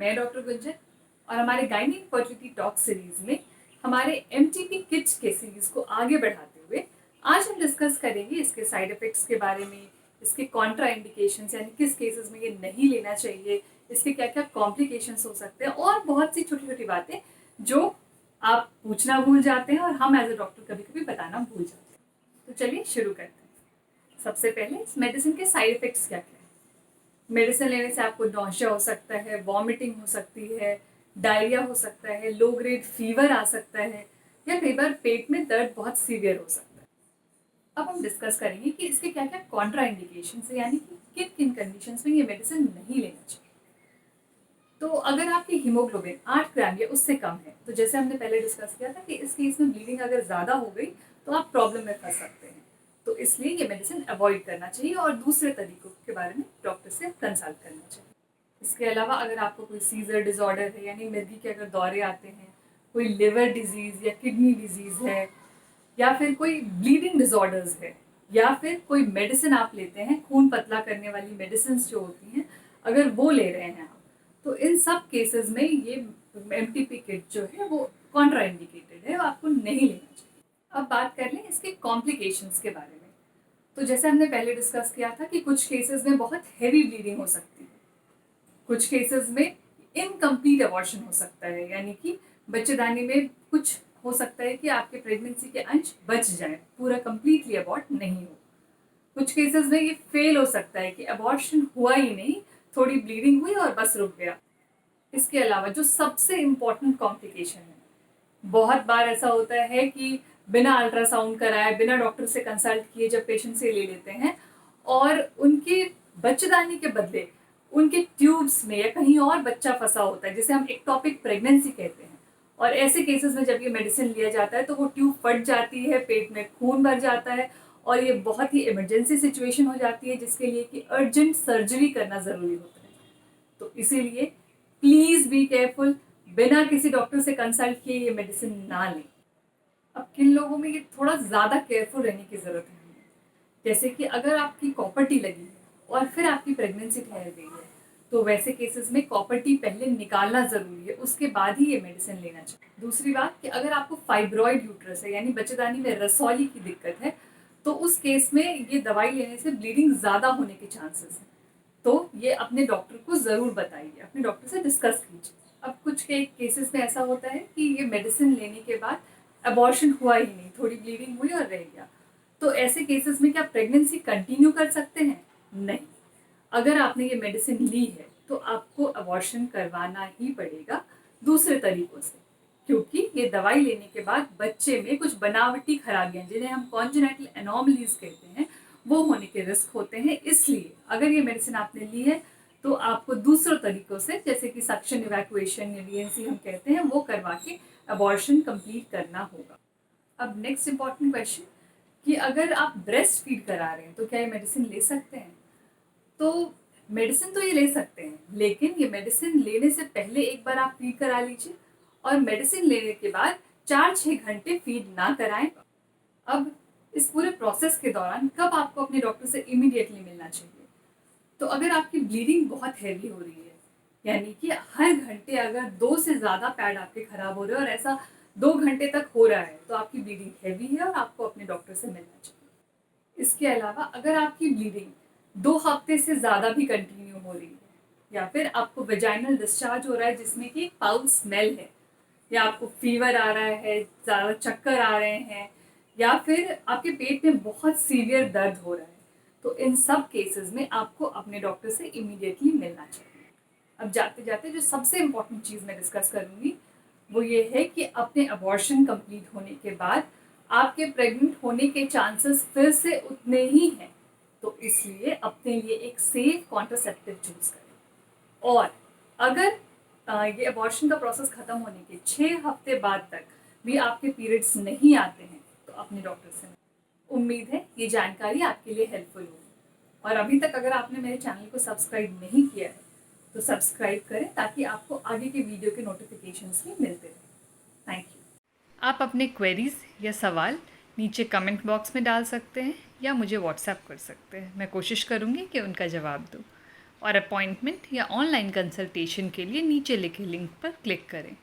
मैं डॉक्टर गुंजन और हमारे गायनी फर्टिलिटी टॉक सीरीज में हमारे एमटीपी किट्स के सीरीज को आगे बढ़ाते हुए आज हम डिस्कस करेंगे इसके साइड इफेक्ट्स के बारे में, इसके कॉन्ट्रा इंडिकेशंस यानी किस केसेस में ये नहीं लेना चाहिए, इसके क्या क्या कॉम्प्लिकेशंस हो सकते हैं और बहुत सी छोटी छोटी बातें जो आप पूछना भूल जाते हैं और हम एज ए डॉक्टर कभी कभी बताना भूल जाते हैं। तो चलिए शुरू करते हैं। सबसे पहले इस मेडिसिन के साइड इफेक्ट्स क्या क्या है। मेडिसिन लेने से आपको नौशिया हो सकता है, वॉमिटिंग हो सकती है, डायरिया हो सकता है, लो ग्रेड फीवर आ सकता है या कई बार पेट में दर्द बहुत सीवियर हो सकता है। अब हम डिस्कस करेंगे कि इसके क्या क्या कॉन्ट्रा इंडिकेशन है, यानी कि किन किन कंडीशंस में ये मेडिसिन नहीं लेना चाहिए। तो अगर आपकी हीमोग्लोबिन 8 ग्राम या उससे कम है, तो जैसे हमने पहले डिस्कस किया था कि इस केस में ब्लीडिंग अगर ज़्यादा हो गई तो आप प्रॉब्लम में फंस सकते हैं। तो इसलिए ये मेडिसिन अवॉइड करना चाहिए और दूसरे तरीकों के बारे में डॉक्टर से कंसल्ट करना चाहिए। इसके अलावा अगर आपको कोई सीजर डिसऑर्डर है, यानी मिर्गी के अगर दौरे आते हैं, कोई लिवर डिजीज़ या किडनी डिजीज़ है, या फिर कोई ब्लीडिंग डिसऑर्डर्स है, या फिर कोई मेडिसिन आप लेते हैं खून पतला करने वाली मेडिसिन जो होती हैं, अगर वो ले रहे हैं आप, तो इन सब केसेस में ये एमटीपी किट जो है वो कॉन्ट्रा इंडिकेटेड है, आपको नहीं लेना चाहिए। अब बात कर लें इसके कॉम्प्लिकेशंस के बारे में। तो जैसे हमने पहले डिस्कस किया था कि कुछ केसेस में बहुत हैवी ब्लीडिंग हो सकती है, कुछ केसेस में इनकम्प्लीट अबॉर्शन हो सकता है, यानी कि बच्चेदानी में कुछ हो सकता है कि आपके प्रेगनेंसी के अंश बच जाए, पूरा कंप्लीटली अबॉर्ट नहीं हो। कुछ केसेस में ये फेल हो सकता है कि अबॉर्शन हुआ ही नहीं, थोड़ी ब्लीडिंग हुई और बस रुक गया। इसके अलावा जो सबसे इम्पॉर्टेंट कॉम्प्लिकेशन है, बहुत बार ऐसा होता है कि बिना अल्ट्रासाउंड कराए, बिना डॉक्टर से कंसल्ट किए जब पेशेंट से ले लेते हैं और उनके बच्चेदानी के बदले उनके ट्यूब्स में या कहीं और बच्चा फंसा होता है, जिसे हम एक्टोपिक प्रेगनेंसी कहते हैं। और ऐसे केसेस में जब ये मेडिसिन लिया जाता है तो वो ट्यूब फट जाती है, पेट में खून भर जाता है और ये बहुत ही इमरजेंसी सिचुएशन हो जाती है, जिसके लिए कि अर्जेंट सर्जरी करना ज़रूरी होता है। तो इसीलिए प्लीज़ बी केयरफुल, बिना किसी डॉक्टर से कंसल्ट किए ये मेडिसिन ना लें। अब किन लोगों में ये थोड़ा ज़्यादा केयरफुल रहने की ज़रूरत है, जैसे कि अगर आपकी कॉपर्टी लगी है और फिर आपकी प्रेगनेंसी ठहर गई है, तो वैसे केसेस में कॉपर्टी पहले निकालना ज़रूरी है, उसके बाद ही ये मेडिसिन लेना चाहिए। दूसरी बात कि अगर आपको फाइब्रॉइड यूट्रस है, यानी बच्चेदानी में रसौली की दिक्कत है, तो उस केस में ये दवाई लेने से ब्लीडिंग ज़्यादा होने के चांसेस हैं। तो ये अपने डॉक्टर को ज़रूर बताइए, अपने डॉक्टर से डिस्कस कीजिए। अब कुछ के केसेस में ऐसा होता है कि ये मेडिसिन लेने के बाद अबॉर्शन हुआ ही नहीं, थोड़ी ब्लीडिंग हुई और रह गया, तो ऐसे केसेस में क्या प्रेगनेंसी कंटिन्यू कर सकते हैं? नहीं। अगर आपने ये मेडिसिन ली है तो आपको अबॉर्शन करवाना ही पड़ेगा दूसरे तरीकों से, क्योंकि ये दवाई लेने के बाद बच्चे में कुछ बनावटी खराबियां, जिन्हें हम कॉन्जेनिटल एनोमलीज कहते हैं, वो होने के रिस्क होते हैं। इसलिए अगर ये मेडिसिन आपने ली है तो आपको दूसरों तरीकों से, जैसे कि सक्शन इवैक्यूएशन या डीएनसी हम कहते हैं, वो करवा के अबॉर्शन कंप्लीट करना होगा। अब नेक्स्ट इंपॉर्टेंट क्वेश्चन कि अगर आप ब्रेस्ट फीड करा रहे हैं तो क्या ये मेडिसिन ले सकते हैं? तो मेडिसिन तो ये ले सकते हैं, लेकिन ये मेडिसिन लेने से पहले एक बार आप फीड करा लीजिए और मेडिसिन लेने के बाद 4-6 घंटे फीड ना कराएं। अब इस पूरे प्रोसेस के दौरान कब आपको अपने डॉक्टर से इमीडिएटली मिलना चाहिए? तो अगर आपकी ब्लीडिंग बहुत हैवी हो रही है, यानी कि हर घंटे अगर 2 से ज़्यादा पैड आपके खराब हो रहे हैं और ऐसा 2 घंटे तक हो रहा है, तो आपकी ब्लीडिंग हैवी है और आपको अपने डॉक्टर से मिलना चाहिए। इसके अलावा अगर आपकी ब्लीडिंग 2 हफ्ते से ज़्यादा भी कंटिन्यू हो रही है, या फिर आपको वेजाइनल डिस्चार्ज हो रहा है जिसमें कि फाउल स्मेल है, या आपको फीवर आ रहा है, ज़्यादा चक्कर आ रहे हैं, या फिर आपके पेट में बहुत सीवियर दर्द हो रहा है, तो इन सब केसेस में आपको अपने डॉक्टर से इमीडिएटली मिलना चाहिए। अब जाते जाते जो सबसे इम्पोर्टेंट चीज़ मैं डिस्कस करूँगी वो ये है कि अपने अबॉर्शन कंप्लीट होने के बाद आपके प्रेग्नेंट होने के चांसेस फिर से उतने ही हैं, तो इसलिए अपने लिए एक सेफ कॉन्ट्रासेप्टिव चूज करें। और अगर ये अबॉर्शन का प्रोसेस ख़त्म होने के 6 हफ्ते बाद तक भी आपके पीरियड्स नहीं आते हैं तो अपने डॉक्टर से मिलें। उम्मीद है ये जानकारी आपके लिए हेल्पफुल होगी। और अभी तक अगर आपने मेरे चैनल को सब्सक्राइब नहीं किया है तो सब्सक्राइब करें, ताकि आपको आगे के वीडियो के नोटिफिकेशंस भी मिलते रहें। Thank you. आप अपने क्वेरीज या सवाल नीचे कमेंट बॉक्स में डाल सकते हैं या मुझे व्हाट्सएप कर सकते हैं। मैं कोशिश करूँगी कि उनका जवाब दूँ। और अपॉइंटमेंट या ऑनलाइन कंसल्टेशन के लिए नीचे लिखे लिंक पर क्लिक करें।